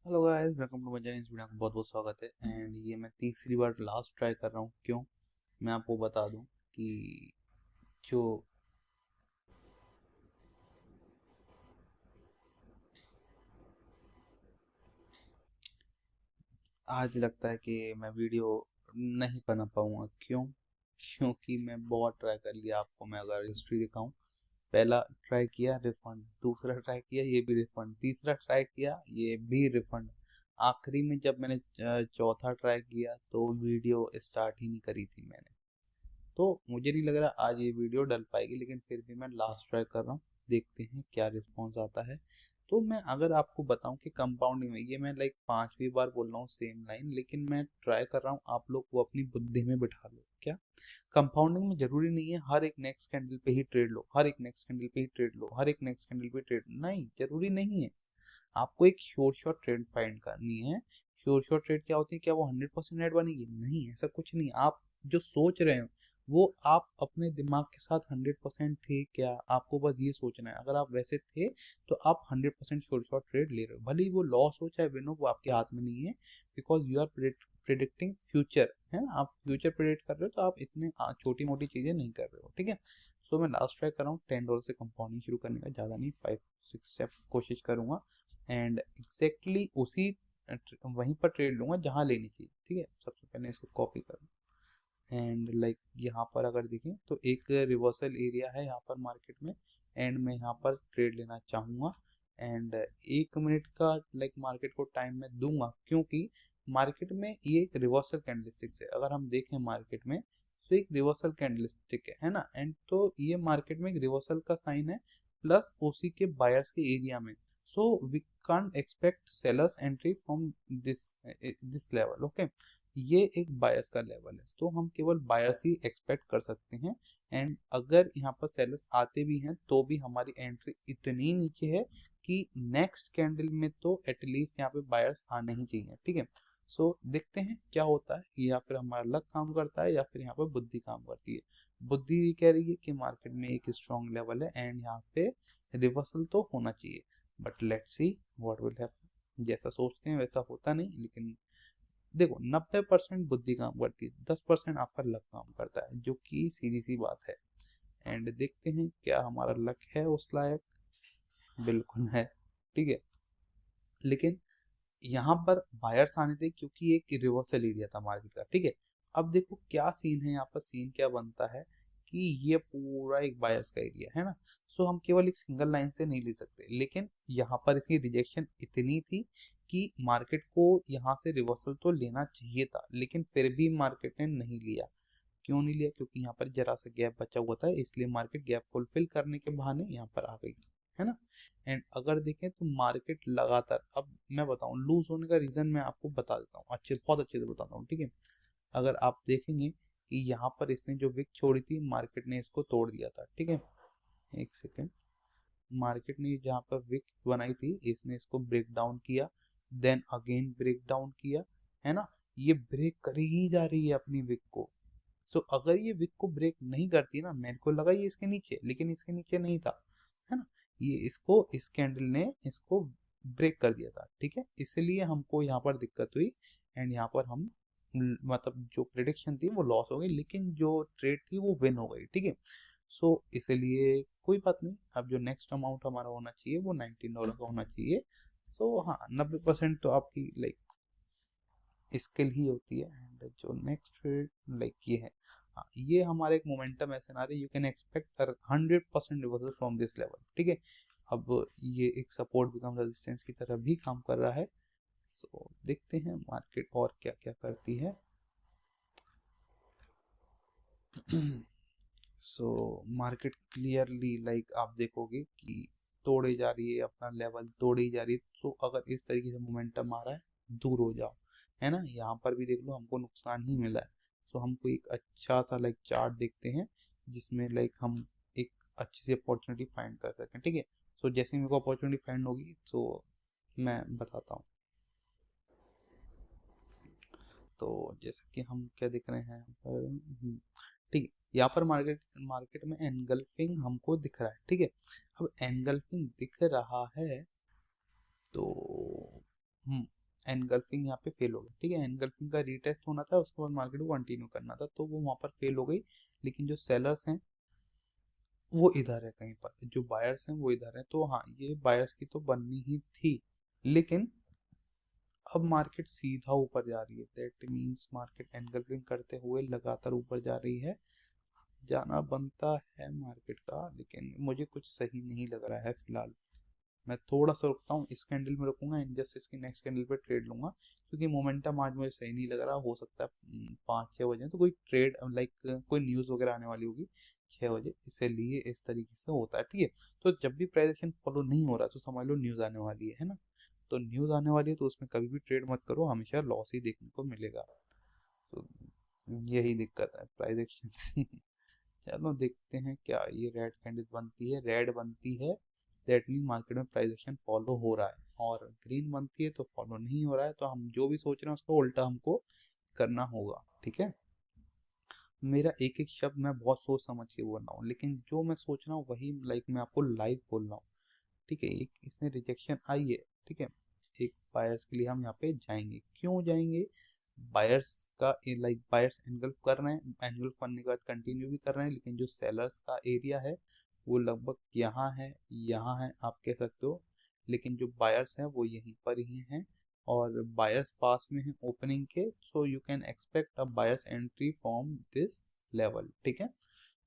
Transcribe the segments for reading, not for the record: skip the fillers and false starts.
Hello guys, welcome to my channel. इस video को बहुत बहुत स्वागत है। एंड ये मैं तीसरी बार लास्ट ट्राई कर रहा हूँ। क्यों? मैं आपको बता दूं कि जो आज लगता है कि मैं वीडियो नहीं बना पाऊंगा। क्यों? क्योंकि मैं बहुत ट्राई कर लिया। आपको मैं अगर हिस्ट्री दिखाऊं, पहला ट्राई किया रिफंड, दूसरा ट्राई किया ये भी रिफंड, तीसरा ट्राई किया ये भी रिफंड। आखिरी में जब मैंने चौथा ट्राई किया तो वीडियो स्टार्ट ही नहीं करी थी मैंने। तो मुझे नहीं लग रहा आज ये वीडियो डल पाएगी, लेकिन फिर भी मैं लास्ट ट्राई कर रहा हूँ। देखते हैं क्या रिस्पॉन्स आता है। तो मैं अगर आपको बताऊं कि कंपाउंडिंग में ये मैं लाइक पांचवी बार बोल रहा हूँ सेम लाइन, लेकिन मैं ट्राई कर रहा हूँ आप लोग को अपनी बुद्धि में बिठा लो। क्या कंपाउंडिंग में जरूरी नहीं है हर एक नेक्स्ट कैंडल पे ही ट्रेड लो, हर एक नेक्स्ट कैंडल पे ही ट्रेड लो, हर एक नेक्स्ट कैंडल पे ट्रेड नहीं, जरूरी नहीं है। आपको एक श्योर शॉट ट्रेड फाइंड करनी है। श्योर शॉट ट्रेड क्या होती है? क्या वो 100% नेट बनेगी? नहीं, ऐसा कुछ नहीं। आप जो सोच रहे हो वो आप अपने दिमाग के साथ 100% थे क्या? आपको बस ये सोचना है। अगर आप वैसे थे तो आप 100% श्योर शॉट ट्रेड ले रहे हो, भले ही वो लॉस हो चाहे विन हो, वो आपके हाथ में नहीं है। Because you are predicting future, है ना? आप फ्यूचर प्रिडिक्ट कर रहे हो, तो आप इतने छोटी मोटी चीजें नहीं कर रहे हो। ठीक है। सो मैं लास्ट ट्राई कर रहा हूँ $10 से कंपाउंडिंग शुरू करने का, ज़्यादा नहीं, 5-6 स्टेप कोशिश करूंगा। एंड एग्जैक्टली उसी वहीं पर ट्रेड लूंगा जहां लेनी चाहिए। ठीक है। सबसे पहले इसको कॉपी करूँ। एंड लाइक यहाँ पर अगर देखें तो एक रिवर्सल एरिया है यहाँ पर मार्केट में। एंड मैं यहाँ पर ट्रेड लेना चाहूँगा। एंड 1 मिनट का लाइक मार्केट को टाइम में दूंगा, क्योंकि मार्केट में ये एक रिवर्सल कैंडलस्टिक्स है। अगर हम देखें मार्केट में तो एक रिवर्सल कैंडलस्टिक है ना? एंड तो ये मार्केट में एक रिवर्सल का साइन है, प्लस उसी के बायर्स के एरिया में। So we can't expect sellers entry from this this level. Okay, ये एक बायर्स का लेवल है, तो हम केवल बायर्स ही एक्सपेक्ट कर सकते हैं। एंड अगर यहाँ पर सेलर्स आते भी हैं तो भी हमारी एंट्री इतनी नीचे है कि नेक्स्ट कैंडल में तो एटलीस्ट यहाँ पे बायर्स आने ही चाहिए। ठीक है। सो देखते हैं क्या होता है, या फिर हमारा लक काम करता है या फिर यहाँ पर बुद्धि काम करती है। बुद्धि ये कह रही है कि मार्केट में एक स्ट्रॉन्ग लेवल है एंड यहाँ पे रिवर्सल तो होना चाहिए। But let's see what will happen. जैसा सोचते हैं वैसा होता नहीं, लेकिन देखो 90% बुद्धि काम करती है, 10% आपका लक काम करता है, जो कि सीधी सी बात है। एंड देखते हैं क्या हमारा लक है उस लायक। बिल्कुल है। ठीक है। लेकिन यहाँ पर बायर्स आने थे क्योंकि एक रिवर्सल एरिया था मार्केट का। ठीक है। अब देखो क्या सीन है, यहाँ पर सीन क्या बनता है कि ये पूरा एक बायर्स का एरिया है ना? सो हम केवल एक सिंगल लाइन से नहीं ले सकते, लेकिन यहाँ पर इसकी रिजेक्शन इतनी थी कि मार्केट को यहाँ से रिवर्सल तो लेना चाहिए था, लेकिन फिर भी मार्केट ने नहीं लिया। क्यों नहीं लिया? क्योंकि यहाँ पर जरा सा गैप बचा हुआ था, इसलिए मार्केट गैप फुलफिल करने के बहाने यहाँ पर आ गई, है ना? एंड अगर देखें तो मार्केट लगातार, अब मैं बताऊं लूज होने का रीजन मैं आपको बता देता हूँ, बहुत अच्छे से बताता हूँ। ठीक है। अगर आप देखेंगे कि यहाँ पर इसने जो विक छोड़ी थी, मार्केट ने इसको तोड़ दिया था। ठीक है। एक सेकेंड। मार्केट ने जहाँ पर विक बनाई थी, इसने इसको ब्रेक डाउन किया, देन अगेन ब्रेक डाउन किया, है ना? ये ब्रेक कर ही जा रही है अपनी विक को। सो अगर ये विक को ब्रेक नहीं करती ना, मेरे को लगा ये इसके नीचे, लेकिन इसके नीचे नहीं था, है ना? ये इसको, इस कैंडल ने इसको ब्रेक कर दिया था। ठीक है। इसलिए हमको यहाँ पर दिक्कत हुई। एंड यहाँ पर हम मतलब जो प्रिडिक्शन थी वो लॉस हो गई, लेकिन जो ट्रेड थी वो विन हो गई। ठीक है। सो इसलिए कोई बात नहीं। अब जो नेक्स्ट अमाउंट हमारा होना चाहिए वो $19 का होना चाहिए। सो हाँ, 90% तो आपकी लाइक स्किल ही होती है। एंड जो नेक्स्ट ट्रेड लाइक ये है, हाँ, ये हमारा एक मोमेंटम है scenario. You can expect 100% reversal from this level. ठीक है। अब ये एक सपोर्ट बिकम रेजिस्टेंस की तरह भी काम कर रहा है। सो देखते हैं मार्केट और क्या क्या करती है। सो मार्केट क्लियरली लाइक आप देखोगे कि तोड़े जा रही है, अपना लेवल तोड़े ही जा रही है। तो अगर इस तरीके से मोमेंटम आ रहा है, दूर हो जाओ, है ना? यहाँ पर भी देख लो, हमको नुकसान ही मिला है। सो हमको एक अच्छा सा लाइक चार्ट देखते हैं जिसमें लाइक हम एक अच्छी सी अपॉर्चुनिटी फाइंड कर सकें। ठीक है। सो जैसे ही मेरे को अपॉर्चुनिटी फाइंड होगी तो मैं बताता हूँ। तो जैसे कि हम क्या देख रहे हैं यहाँ पर, ठीक है, यहाँ पर मार्केट मार्केट में एनगल्फिंग हमको दिख रहा है। ठीक है। अब एनगल्फिंग दिख रहा है तो एनगल्फिंग यहाँ पे फेल हो गई, ठीक है। एनगल्फिंग का रीटेस्ट होना था, उसके बाद मार्केट को कंटिन्यू करना था, तो वो वहाँ पर फेल हो गई। लेकिन जो सेलर्स हैं वो इधर है कहीं पर, जो बायर्स हैं वो इधर है। तो हाँ, ये बायर्स की तो बननी ही थी, लेकिन अब मार्केट सीधा ऊपर जा रही है। दैट मीन्स मार्केट एनगल्फिंग करते हुए लगातार ऊपर जा रही है। जाना बनता है मार्केट का, लेकिन मुझे कुछ सही नहीं लग रहा है फिलहाल। मैं थोड़ा सा रुकता हूँ, इस कैंडल में रुकूंगा एंड जस्ट इसकी नेक्स्ट कैंडल पे ट्रेड लूंगा, क्योंकि मोमेंटम आज मुझे सही नहीं लग रहा। हो सकता है 5-6 बजे तो कोई ट्रेड लाइक कोई न्यूज़ वगैरह आने वाली होगी 6 बजे, इसलिए इस तरीके से होता है, ठीक है। तो जब भी प्राइस एक्शन फॉलो नहीं हो रहा तो समझ लो न्यूज़ आने वाली है ना। तो न्यूज़ आने वाली है तो उसमें कभी भी ट्रेड मत करो, हमेशा लॉस ही देखने को मिलेगा। तो यही दिक्कत है प्राइस एक्शन। चलो देखते हैं क्या ये रेड कैंडल बनती है, रेड बनती है दैट मीन मार्केट में प्राइस एक्शन फॉलो हो रहा है, और ग्रीन बनती है तो फॉलो नहीं हो रहा है, तो हम जो भी सोच रहे हैं उसका उल्टा हमको करना होगा, ठीक है। मेरा एक एक शब्द मैं बहुत सोच समझ के बोल रहा हूँ, लेकिन जो मैं सोच रहा हूँ वही लाइक मैं आपको लाइव बोल रहा हूँ, ठीक है। एक इसमें रिजेक्शन आई है, ठीक है। एक बायर्स के लिए हम यहाँ पे जाएंगे, क्यों जाएंगे? बायर्स का लाइक बायर्स एंगल्फ कर रहे हैं, एंगल्फ करने के बाद कंटिन्यू भी कर रहे हैं, लेकिन जो सेलर्स का एरिया है वो लगभग यहाँ है आप कह सकते हो, लेकिन जो बायर्स हैं वो यहीं पर ही हैं, और बायर्स पास में है ओपनिंग के, सो you can expect a buyers entry from this level, ठीक है।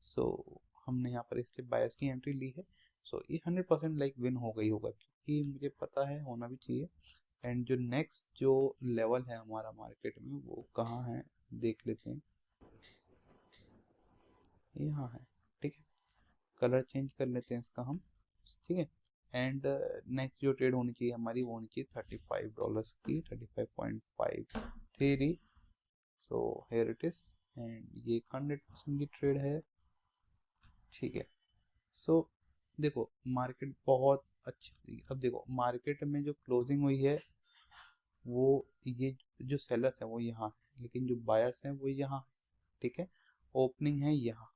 सो हमने यहाँ पर इसलिए बायर्स की एंट्री ली है। सो ये 100% लाइक विन हो गई होगा, क्योंकि मुझे पता है होना भी चाहिए। एंड जो नेक्स्ट जो लेवल है हमारा मार्केट में वो कहाँ है देख लेते हैं, यहाँ है, ठीक है। कलर चेंज कर लेते हैं इसका हम, ठीक है। एंड नेक्स्ट जो ट्रेड होनी चाहिए हमारी वो होनी चाहिए $35 की, 35.53। So here it is, and ये 100% की ट्रेड है, ठीक है। सो देखो मार्केट बहुत अच्छी थी। अब देखो मार्केट में जो क्लोजिंग हुई है वो ये जो सेलर्स है वो यहाँ है, लेकिन जो बायर्स हैं वो यहाँ, ठीक है। ओपनिंग है यहाँ,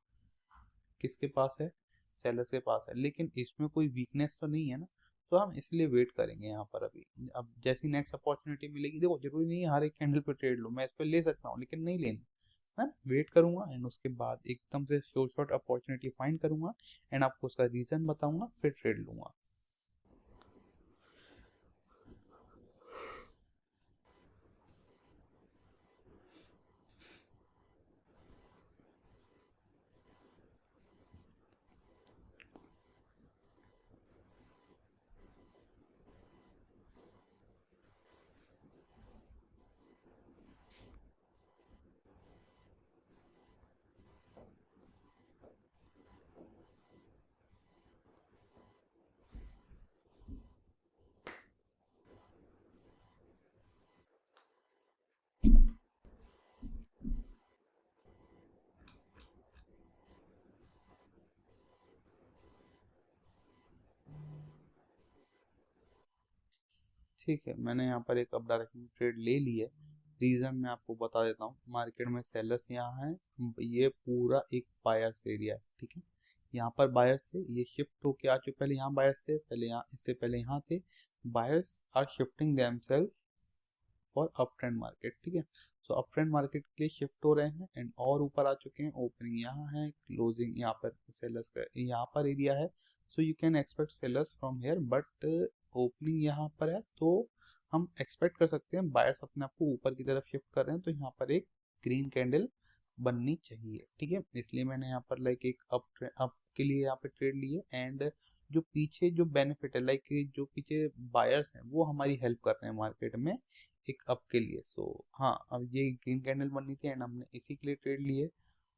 किसके पास है? सेलर्स के पास है, लेकिन इसमें कोई वीकनेस तो नहीं है ना, तो हम इसलिए वेट करेंगे यहाँ पर अभी। अब जैसी नेक्स्ट अपॉर्चुनिटी मिलेगी, देखो जरूरी नहीं है हर एक कैंडल पे ट्रेड लूँ, मैं इस पर ले सकता हूँ लेकिन नहीं लेनी है, वेट करूंगा एंड उसके बाद एकदम से शॉर्ट शॉर्ट अपॉर्चुनिटी फाइंड करूंगा एंड आपको उसका रीजन बताऊंगा, फिर ट्रेड लूंगा। ठीक है, मैंने यहाँ पर एक अप डायरेक्शन ट्रेड ले ली है। रीजन मैं आपको बता देता हूँ, मार्केट में सेलर्स यहाँ है, ये पूरा एक बायर्स एरिया है, ठीक है। यहाँ पर बायर्स से ये शिफ्ट होके आ चुके, पहले यहाँ बायर्स थे, पहले यहाँ, इससे पहले यहाँ थे। Buyers are shifting themself for up trend market, ठीक है। सो अप ट्रेंड मार्केट के लिए शिफ्ट हो रहे हैं एंड और ऊपर आ चुके हैं। ओपनिंग यहाँ है, क्लोजिंग यहाँ पर, सेलर्स का यहाँ पर एरिया है, so you can expect sellers from hair, but opening यहाँ पर है तो हम एक्सपेक्ट कर सकते हैं बायर्स अपने आप को ऊपर की तरफ शिफ्ट कर रहे हैं, तो यहाँ पर एक ग्रीन कैंडल बननी चाहिए, ठीक है। इसलिए मैंने यहाँ पर लाइक एक अप के लिए यहाँ पे ट्रेड ली है, एंड जो पीछे जो बेनिफिट है लाइक जो पीछे बायर्स हैं वो हमारी हेल्प कर रहे हैं मार्केट में एक अप के लिए। सो हाँ, अब ये ग्रीन कैंडल बननी थी एंड हमने इसी के लिए ट्रेड लिए,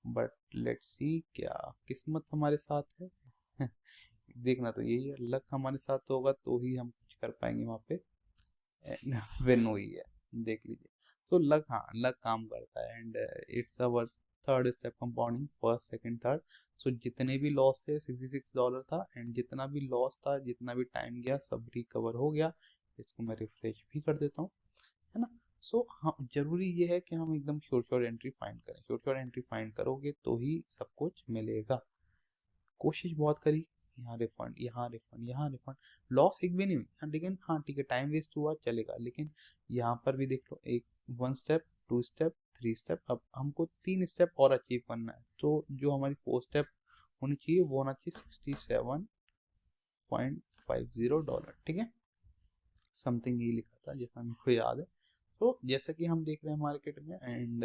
बट लेट्स सी क्या किस्मत हमारे साथ है। देखना तो यही है, लक हमारे साथ होगा तो ही हम कुछ कर पाएंगे वहाँ पे। विन हुई है, देख लीजिए। सो लक, हाँ लक काम करता है and it's our third step compounding, first second third. So जितने भी लॉस थे $66 था, एंड जितना भी लॉस था जितना भी टाइम गया सब रिकवर हो गया। इसको मैं रिफ्रेश भी कर देता हूँ, है ना। सो हाँ, जरूरी ये है कि हम एकदम श्योर श्योर एंट्री फाइंड करें, श्योर श्योर एंट्री फाइंड करोगे तो ही सब कुछ मिलेगा। कोशिश बहुत करी, यहाँ रिफंड, यहाँ रिफंड, यहाँ रिफंड, लॉस एक भी नहीं हुई। हाँ, लेकिन हाँ ठीक है, टाइम वेस्ट हुआ चलेगा, लेकिन यहाँ पर भी देख लो, एक 1 स्टेप, 2 स्टेप, 3 स्टेप, अब हमको 3 स्टेप और अचीव करना है। तो जो हमारी 4 स्टेप होनी चाहिए वो होना चाहिए $67.50, ठीक है, समथिंग ये लिखा था जैसा मेरे को याद है। तो जैसा कि हम देख रहे हैं मार्केट में, एंड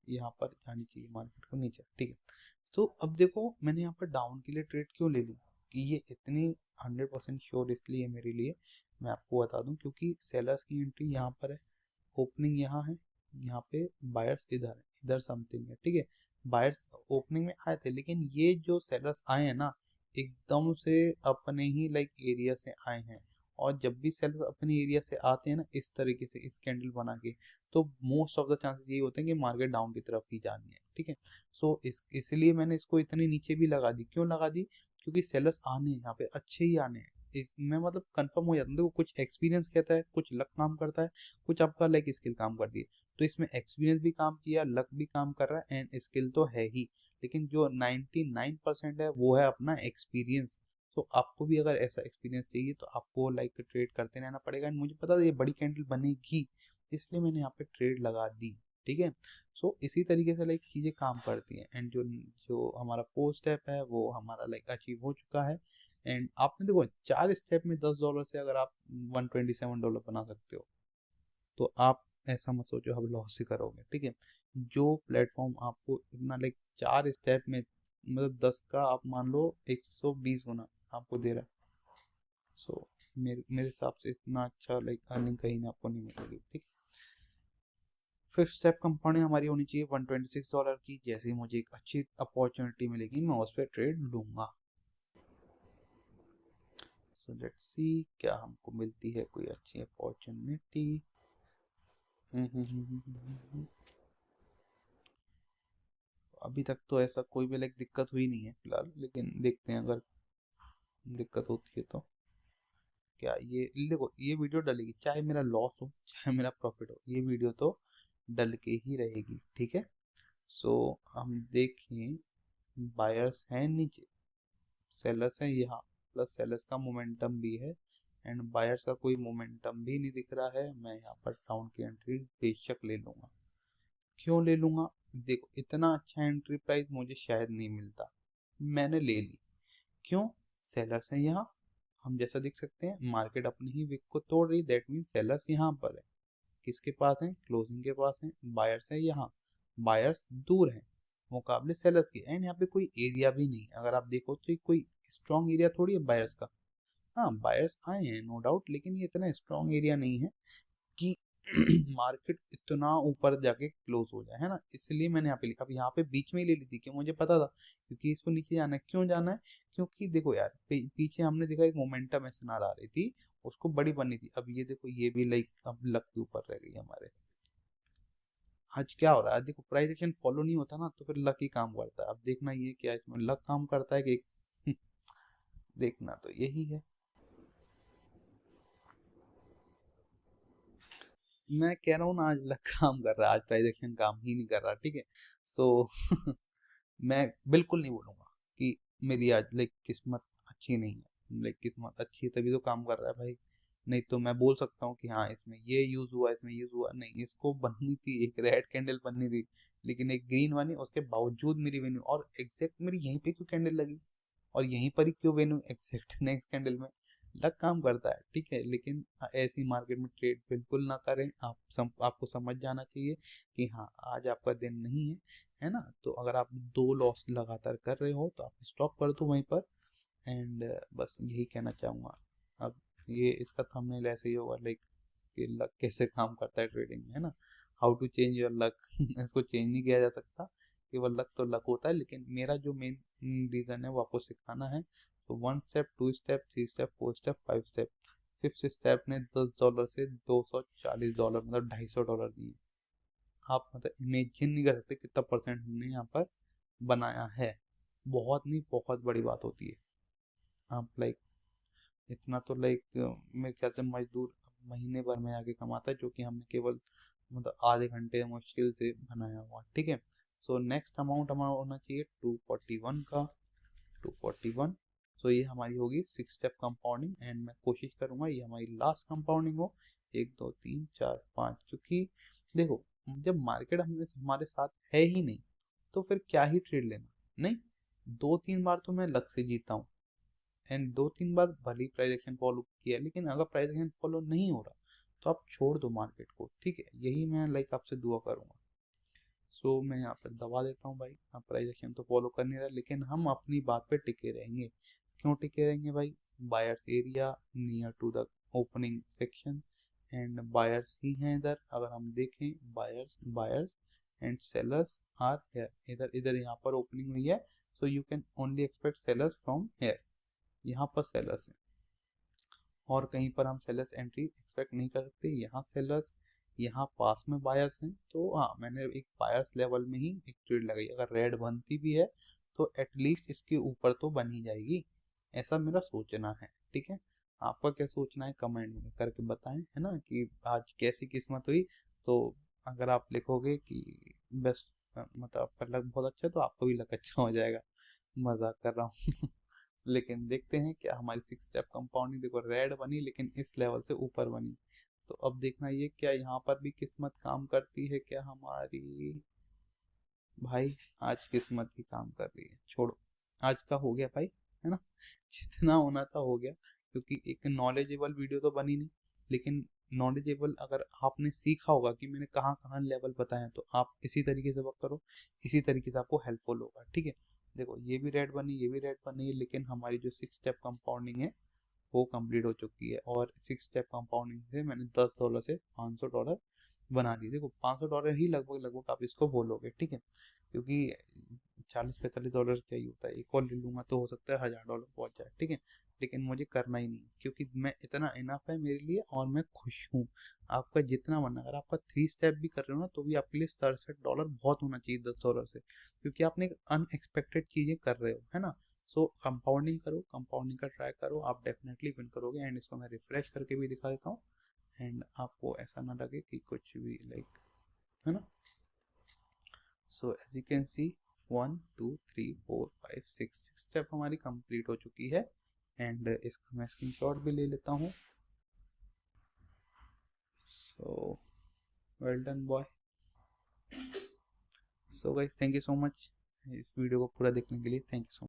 यहाँ पर जानी चाहिए मार्केट को नीचे, ठीक है। तो अब देखो मैंने यहाँ पर डाउन के लिए ट्रेड क्यों ले ली, कि ये इतनी 100% श्योर इसलिए मेरे लिए, मैं आपको बता दूं, क्योंकि सेलर्स की एंट्री यहाँ पर है, ओपनिंग यहाँ है, यहाँ पे बायर्स इधर है, इधर समथिंग है, ठीक है। बायर्स ओपनिंग में आए थे, लेकिन ये जो सेलर्स आए हैं ना, एकदम से अपने ही लाइक एरिया से आए हैं। और जब भी सेलर्स अपने एरिया से आते हैं ना इस तरीके से इस कैंडल बना के, तो मोस्ट ऑफ द चांसेस यही होते हैं कि मार्केट डाउन की तरफ ही जानी है, ठीक है। सो इसलिए मैंने इसको इतनी नीचे भी लगा दी। क्यों लगा दी, क्योंकि सेलर्स आने हैं यहाँ पे, अच्छे ही आने हैं। मैं मतलब कंफर्म हो जाता हूँ। देखो कुछ एक्सपीरियंस कहता है, कुछ लक काम करता है, कुछ आपका लाइक स्किल काम करती है। तो इसमें एक्सपीरियंस भी काम किया, लक भी काम कर रहा है, एंड स्किल तो है ही, लेकिन जो 99% है वो है अपना एक्सपीरियंस। तो आपको भी अगर ऐसा एक्सपीरियंस चाहिए तो आपको लाइक ट्रेड करते रहना पड़ेगा। एंड मुझे पता था ये बड़ी कैंडल बनेगी, इसलिए मैंने यहाँ पे ट्रेड लगा दी, ठीक है। सो इसी तरीके से लाइक चीज़ें काम करती हैं। एंड जो जो हमारा 4 स्टेप है वो हमारा लाइक अचीव हो चुका है। एंड आपने देखो 4 स्टेप में $10 से अगर आप $127 बना सकते हो, तो आप ऐसा मत सोचो आप लॉस ही करोगे, ठीक है। जो प्लेटफॉर्म आपको इतना लाइक 4 स्टेप में, मतलब 10 का आप मान लो 120 गुना आपको दे रहा है। सो मेरे हिसाब से इतना अच्छा लाइक अर्निंग कहीं ना आपको नहीं मिलेगी, ठीक है। 5th स्टेप कंपाउंडिंग हमारी होनी चाहिए $126 की। जैसे ही मुझे एक अच्छी अपॉर्चुनिटी मिलेगी मैं उस पर ट्रेड लूंगा। सो लेट्स सी क्या हमको मिलती है कोई अच्छी अपॉर्चुनिटी। अभी तक तो ऐसा कोई भी लाइक दिक्कत हुई नहीं है फिलहाल, लेकिन देखते हैं अगर दिक्कत होती है तो। क्या ये देखो, ये वीडियो डलेगी चाहे मेरा लॉस हो चाहे मेरा प्रॉफिट हो, ये वीडियो तो डल के ही रहेगी, ठीक है। सो हम देखें, बायर्स हैं नीचे, सेलर्स हैं यहाँ, प्लस सेलर्स का मोमेंटम भी है, एंड बायर्स का कोई मोमेंटम भी नहीं दिख रहा है। मैं यहाँ पर डाउन की एंट्री बेशक ले लूंगा। क्यों ले लूंगा, देखो इतना अच्छा एंट्री प्राइस मुझे शायद नहीं मिलता, मैंने ले ली। क्यों, सेलर्स हैं यहाँ, हम जैसा देख सकते हैं मार्केट अपनी ही विक को तोड़ रही, दैट मीन सेलर्स यहाँ पर है, किसके पास है, क्लोजिंग के पास है। बायर्स है यहाँ, बायर्स दूर हैं मुकाबले सेलर्स के, एंड यहाँ पे कोई एरिया भी नहीं, अगर आप देखो तो ये कोई स्ट्रॉन्ग एरिया थोड़ी है बायर्स का। हाँ बायर्स आए हैं नो डाउट, लेकिन ये इतना स्ट्रॉन्ग एरिया नहीं है कि मार्केट इतना ऊपर जाके क्लोज हो जाए, है ना। इसलिए मैंने यहाँ पे लिखा, अब यहाँ पे बीच में ही ले ली थी कि मुझे पता था क्योंकि इसको नीचे जाना है। क्यों जाना है, क्योंकि देखो यार पीछे हमने देखा एक मोमेंटम ऐसे आ रही थी, उसको बड़ी बननी थी। अब ये देखो ये भी लाइक अब लक के ऊपर रह गई हमारे। आज क्या हो रहा है, देखो प्राइस एक्शन फॉलो नहीं होता ना, तो फिर लक ही काम करता है। अब देखना ये क्या इसमें लक काम करता है कि देखना तो यही है। मैं कह रहा हूँ ना आज लक काम कर रहा है, आज प्राइस एक्शन काम ही नहीं कर रहा, ठीक है। सो मैं बिल्कुल नहीं बोलूंगा कि मेरी आज लाइक किस्मत अच्छी नहीं है, लाइक किस्मत अच्छी है तभी तो काम कर रहा है भाई। नहीं तो मैं बोल सकता हूँ कि हाँ इसमें ये यूज हुआ, इसमें यूज हुआ, नहीं इसको बननी थी एक रेड कैंडल बननी थी, लेकिन एक ग्रीन बनी, उसके बावजूद मेरी वेन्यू और एग्जैक्ट मेरी यहीं पे क्यों कैंडल लगी, और यहीं पर ही क्यों वेन्यू एग्जैक्ट नेक्स्ट कैंडल में। लक काम करता है, ठीक है, लेकिन ऐसी मार्केट में ट्रेड बिल्कुल ना करें। आपको समझ जाना चाहिए कि हाँ आज आपका दिन नहीं है, है ना। तो अगर आप 2 लॉस लगातार कर रहे हो तो आप स्टॉप कर दो वहीं पर। एंड बस यही कहना चाहूँगा। अब ये इसका थंबनेल ऐसे ही होगा लाइक कि लक कैसे काम करता है ट्रेडिंग में, है ना, how to change your luck. इसको चेंज नहीं किया जा सकता, केवल लक तो लक होता है, लेकिन मेरा जो मेन रीज़न है वो आपको सिखाना है। तो 1 step, 2 step, 3 step, 4 step, 5 step, 5th step ने $10 से $240 मतलब $250 दिए। आप मतलब इमेजिन नहीं कर सकते कितना परसेंट हमने यहाँ पर बनाया है। बहुत नहीं बहुत बड़ी बात होती है। आप लाइक इतना तो लाइक मेरे ख्याल से मजदूर महीने भर में आके कमाता है, जो कि हमने केवल मतलब आधे घंटे मुश्किल से बनाया हुआ, ठीक है। सो नेक्स्ट अमाउंट हमारा होना चाहिए 241 का, 241। सो ये हमारी होगी 6 स्टेप कंपाउंडिंग, एंड मैं कोशिश करूंगा ये हमारी लास्ट कंपाउंडिंग हो, 1 2 3 4 5। क्योंकि देखो, जब मार्केट हमारे साथ है ही नहीं तो फिर क्या ही ट्रेड लेना। नहीं, 2 3 बार तो मैं लक से जीता हूँ, एंड 2 3 बार भली प्राइस एक्शन फॉलो किया, लेकिन अगर प्राइस एक्शन फॉलो नहीं हो रहा तो आप छोड़ दो मार्केट को, ठीक है। यही मैं लाइक आपसे दुआ करूंगा। सो मैं यहाँ पर दबा देता हूँ भाई, आप प्राइस एक्शन तो फॉलो कर नहीं रहा, लेकिन हम अपनी बात पे टिके रहेंगे। क्यों टिके रहेंगे भाई? Buyers area near to the opening section, and buyers ही हैं इधर। अगर हम देखें, buyers buyers and sellers are here, इधर इधर यहाँ पर ओपनिंग हुई है, so you can only expect sellers from here. यहाँ पर सेलर्स हैं, और कहीं पर हम सेलर्स एंट्री एक्सपेक्ट नहीं कर सकते। यहाँ सेलर्स, यहाँ पास में बायर्स हैं, तो हाँ मैंने एक बायर्स लेवल में ही एक ट्रेड लगाई। अगर रेड बनती भी है तो एटलीस्ट इसके ऊपर तो बन ही जाएगी, ऐसा मेरा सोचना है, ठीक है। आपका क्या सोचना है कमेंट में करके बताएं, है ना, कि आज कैसी किस्मत हुई। तो अगर आप लिखोगे कि बेस्ट, मतलब आपका लक बहुत अच्छा है, तो आपका भी लक अच्छा हो जाएगा। मजाक कर रहा हूँ। लेकिन देखते हैं क्या हमारी 6 स्टेप कंपाउंडिंग, देखो रेड बनी लेकिन इस लेवल से ऊपर बनी। तो अब देखना ये क्या यहाँ पर भी किस्मत काम करती है क्या हमारी? भाई आज किस्मत ही काम कर रही है, छोड़ो, आज का हो गया भाई, है ना। जितना होना था हो गया, क्योंकि एक नॉलेजेबल वीडियो तो बनी नहीं, लेकिन नॉलेजेबल अगर आपने सीखा होगा कि मैंने कहाँ कहाँ लेवल बताए, तो आप इसी तरीके से वर्क करो, इसी तरीके से आपको हेल्पफुल होगा, ठीक है। देखो ये भी रेड बनी, ये भी रेड बनी, लेकिन हमारी जो 6 स्टेप कंपाउंडिंग है वो कंप्लीट हो चुकी है, और 6 स्टेप कंपाउंडिंग से मैंने $10 से $500 बना ली। देखो $500 ही लगभग लगभग आप इसको बोलोगे, ठीक है, क्योंकि $40 45 क्या ही होता है, एक और ले लूंगा तो हो सकता है $1000 पहुंच जाए, ठीक है। लेकिन मुझे करना ही नहीं, क्योंकि मैं इतना इनफ है मेरे लिए और मैं खुश हूँ। आपका जितना बनना, अगर आपका 3 स्टेप भी कर रहे हो ना, तो भी आपके लिए $67 बहुत होना चाहिए $10 से, क्योंकि आपने अनएक्सपेक्टेड चीजें कर रहे हो, है ना। सो कंपाउंडिंग करो, कंपाउंडिंग का ट्राई करो, आप डेफिनेटली विन करोगे। एंड इसको मैं रिफ्रेश करके भी दिखा देता हूँ, एंड आपको ऐसा ना लगे कि कुछ भी लाइक, है ना। So as you can see 1 2 3 4 5 6 step हमारी कंप्लीट हो चुकी है, एंड इसका मैं स्क्रीनशॉट भी ले लेता हूँ। So well done boy. So guys, thank you so much इस वीडियो को पूरा देखने के लिए, थैंक यू सो मच।